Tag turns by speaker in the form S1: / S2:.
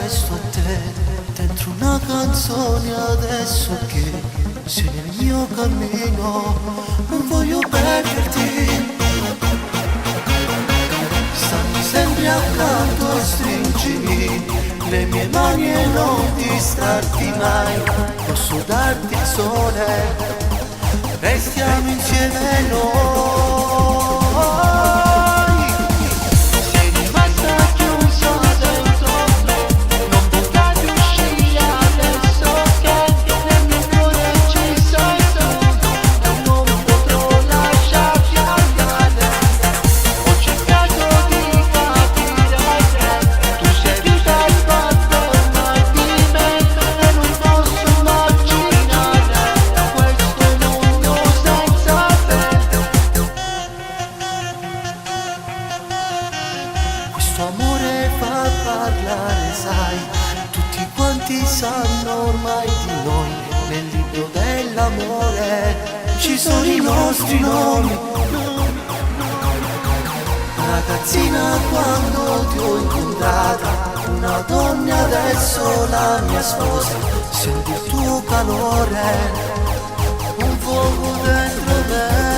S1: questo a te, dentro una canzone adesso che sei nel mio cammino, non voglio perderti. Stammi sempre accanto, stringimi le mie mani e non distrarti mai. Posso darti il sole, restiamo insieme noi. Sei rimasta chiusa dentro me, non vorrei uscire adesso che nel mio cuore ci sei tu e non potrò lasciarti andare. Ho cercato di capire che tu sei viva e fatta ormai di me e non posso immaginare questo mondo senza te. Questo amore fa parlare, sai, tutti quanti sanno ormai di noi. Nel libro dell'amore ci sono i nostri nomi. Ragazzina, quando ti ho incontrata, una donna, adesso la mia sposa. Senti il tuo calore, un fuoco dentro me.